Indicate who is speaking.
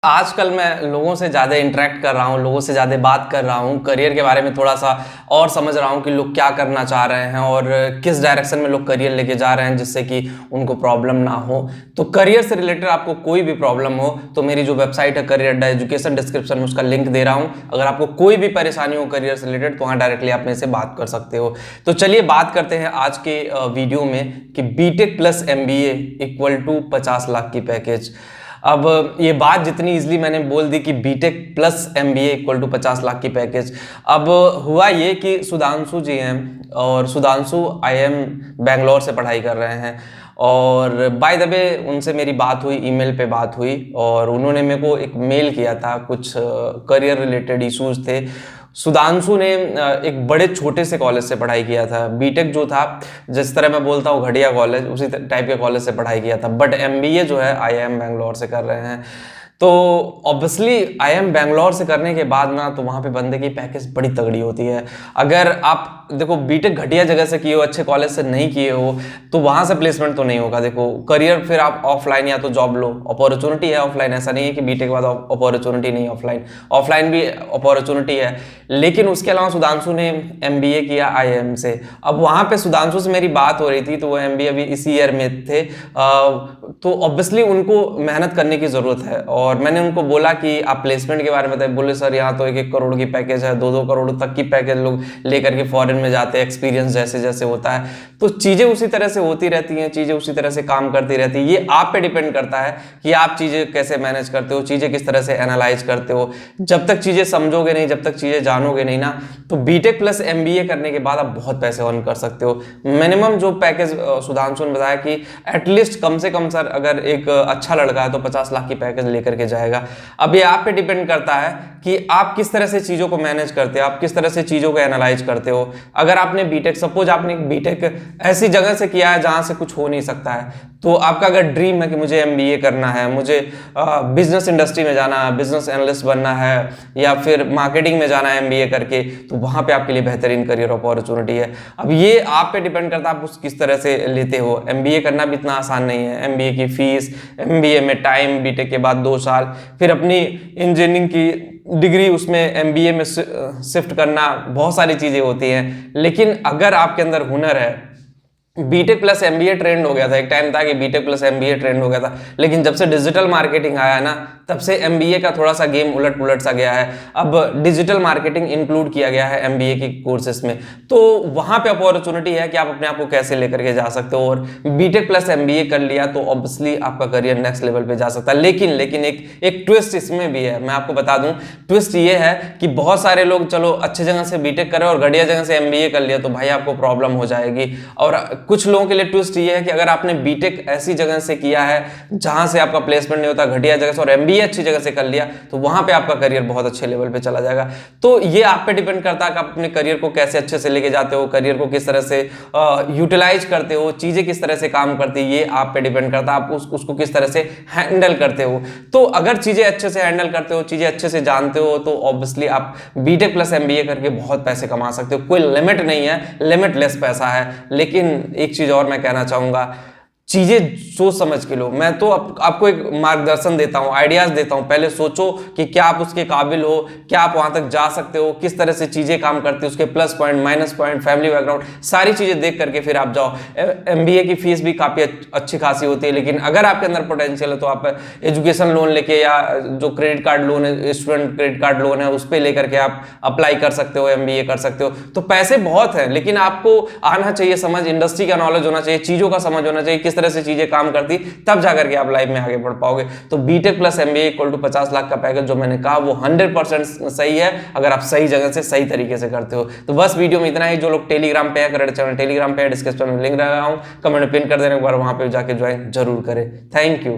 Speaker 1: आजकल मैं लोगों से ज़्यादा इंटरेक्ट कर रहा हूँ, लोगों से ज़्यादा बात कर रहा हूँ, करियर के बारे में थोड़ा-सा और समझ रहा हूँ कि लोग क्या करना चाह रहे हैं और किस डायरेक्शन में लोग करियर लेके जा रहे हैं जिससे कि उनको प्रॉब्लम ना हो। तो करियर से रिलेटेड आपको कोई भी प्रॉब्लम हो तो मेरी जो वेबसाइट है करियर अड्डा एजुकेशन, डिस्क्रिप्शन में उसका लिंक दे रहा हूँ। अगर आपको कोई भी परेशानी हो करियर से रिलेटेड तो वहाँ डायरेक्टली आप मेरे से बात कर सकते हो। तो चलिए बात करते हैं आज के वीडियो में कि BTech plus MBA equal to 50 lakh की पैकेज। अब ये बात जितनी इजीली मैंने बोल दी कि BTech plus MBA equal to 50 lakh की पैकेज। अब हुआ ये कि सुधांशु जी हैं और सुधांशु आईएम बेंगलोर से पढ़ाई कर रहे हैं और बाय द वे उनसे मेरी बात हुई, ईमेल पे बात हुई और उन्होंने मेरे को एक मेल किया था, कुछ करियर रिलेटेड इश्यूज थे। सुधांशु ने एक बड़े छोटे से कॉलेज से पढ़ाई किया था। बीटेक जो था, जिस तरह मैं बोलता हूँ घटिया कॉलेज, उसी टाइप के कॉलेज से पढ़ाई किया था, बट एमबीए जो है आईआईएम बेंगलोर से कर रहे हैं। तो ऑब्वियसली आईआईएम बेंगलोर से करने के बाद ना तो वहाँ पे बंदे की पैकेज बड़ी तगड़ी होती है। अगर आप देखो बीटेक घटिया जगह से किए हो, अच्छे कॉलेज से नहीं किए हो तो वहाँ से प्लेसमेंट तो नहीं होगा। देखो करियर फिर आप ऑफलाइन या तो जॉब लो, अपॉर्चुनिटी है ऑफलाइन, ऐसा नहीं है कि बीटेक के बाद अपॉर्चुनिटी नहीं, ऑफलाइन भी अपॉर्चुनिटी है। लेकिन उसके अलावा सुधांशु ने एमबीए किया आईआईएम से। अब वहाँ पे सुधांशु से मेरी बात हो रही थी तो वो एमबीए अभी इसी ईयर में थे, तो ऑब्वियसली उनको मेहनत करने की ज़रूरत है। और मैंने उनको बोला कि आप प्लेसमेंट के बारे में बताइए। बोले सर यहाँ तो 1-1 करोड़ की पैकेज है, 2-2 करोड़ तक की पैकेज लोग लेकर के फॉरेन में जाते हैं, एक्सपीरियंस जैसे जैसे होता है। तो चीज़ें उसी तरह से होती रहती हैं, चीज़ें उसी तरह से काम करती रहती है। ये आप पे डिपेंड करता है कि आप चीज़ें कैसे मैनेज करते हो, चीज़ें किस तरह से एनालाइज करते हो। जब तक चीज़ें समझोगे नहीं, जब तक चीज़ें जानोगे नहीं ना, तो बीटेक प्लस एमबीए करने के बाद आप बहुत पैसे अर्न कर सकते हो। मिनिमम जो पैकेज सुधांशु ने बताया कि एटलीस्ट कम से कम सर अगर एक अच्छा लड़का है तो 50 लाख की पैकेज लेकर के जाएगा। अब ये आप पे डिपेंड करता है कि आप किस तरह से चीज़ों को मैनेज करते हो, आप किस तरह से चीज़ों को एनालाइज करते हो। अगर आपने बीटेक, सपोज आपने बीटेक ऐसी जगह से किया है जहां से कुछ हो नहीं सकता है, तो आपका अगर ड्रीम है कि मुझे एमबीए करना है, मुझे बिजनेस इंडस्ट्री में जाना है, बिजनेस एनालिस्ट बनना है या फिर मार्केटिंग में जाना है एमबीए करके, तो वहां पे आपके लिए बेहतरीन करियर अपॉर्चुनिटी है। अब ये आप पे डिपेंड करता है आप उस किस तरह से लेते हो। एमबीए करना भी इतना आसान नहीं है। एमबीए की फीस, एमबीए में टाइम, बीटेक के बाद 2 साल, फिर अपनी इंजीनियरिंग की डिग्री उसमें एमबीए में शिफ्ट करना, बहुत सारी चीज़ें होती हैं। लेकिन अगर आपके अंदर हुनर है, बीटेक प्लस एमबीए ट्रेंड हो गया था, एक टाइम था कि बीटेक प्लस एमबीए ट्रेंड हो गया था, लेकिन जब से डिजिटल मार्केटिंग आया है ना, तब से एमबीए का थोड़ा सा गेम उलट पुलट सा गया है। अब डिजिटल मार्केटिंग इंक्लूड किया गया है एमबीए की कोर्सेज में, तो वहां पे अपॉर्चुनिटी है कि आप अपने आप को कैसे लेकर के जा सकते हो। और बीटेक प्लस एमबीए कर लिया तो ऑब्वियसली आपका करियर नेक्स्ट लेवल पे जा सकता है। लेकिन एक ट्विस्ट इसमें भी है, मैं आपको बता दूं। ट्विस्ट ये है कि बहुत सारे लोग चलो अच्छे जगह से बीटेक करें और घटिया जगह से एमबीए कर लिया तो भाई आपको प्रॉब्लम हो जाएगी। और कुछ लोगों के लिए ट्विस्ट ये है कि अगर आपने बीटेक ऐसी जगह से किया है जहां से आपका प्लेसमेंट नहीं होता, घटिया जगह से, और एमबीए अच्छी जगह से कर लिया, तो वहां पे आपका करियर बहुत अच्छे लेवल पे चला जाएगा। तो ये आप पे डिपेंड करता है कि आप अपने करियर को कैसे अच्छे से लेके जाते हो, करियर को किस तरह से यूटिलाइज करते हो, चीजें किस तरह से काम करती है, ये आप पे डिपेंड करता है। आप उसको किस तरह से हैंडल करते हो। तो अगर चीजें अच्छे से हैंडल करते हो, चीजें अच्छे से जानते हो, तो ऑब्वियसली आप बीटेक प्लस एमबीए करके बहुत पैसे कमा सकते हो। कोई लिमिट नहीं है, लिमिटलेस पैसा है। लेकिन एक चीज और मैं कहना चाहूंगा, चीजें सोच समझ के लो। मैं तो आपको एक मार्गदर्शन देता हूं, आइडियाज देता हूं। पहले सोचो कि क्या आप उसके काबिल हो, क्या आप वहां तक जा सकते हो, किस तरह से चीजें काम करती है, उसके plus point, minus point, family background, सारी चीजें देख करके फिर आप जाओ। एमबीए की फीस भी काफी अच्छी खासी होती है, लेकिन अगर आपके अंदर पोटेंशियल है तो आप एजुकेशन लोन लेके या जो क्रेडिट कार्ड लोन है, स्टूडेंट क्रेडिट कार्ड लोन है, उस पर लेकर के आप अप्लाई कर सकते हो, एमबीए कर सकते हो। तो पैसे बहुत हैं, लेकिन आपको आना चाहिए समझ, इंडस्ट्री का नॉलेज होना चाहिए, चीजों का समझ होना चाहिए, किस तरह से चीजें काम करती, तब जाकर के आप लाइफ में आगे बढ़ पाओगे। तो BTech plus MBA equal to 50 lakh का पैकेज जो मैंने कहा वो 100% सही है, अगर आप सही जगह से सही तरीके से करते हो। तो बस वीडियो में इतना ही। जो लोग टेलीग्राम पे है, करेक्ट चैनल टेलीग्राम पे है, डिस्क्रिप्शन में लिंक दे रहा हूं, कमेंट पिन कर देने के बाद वहां पे जाके ज्वाइन जरूर करें। Thank you.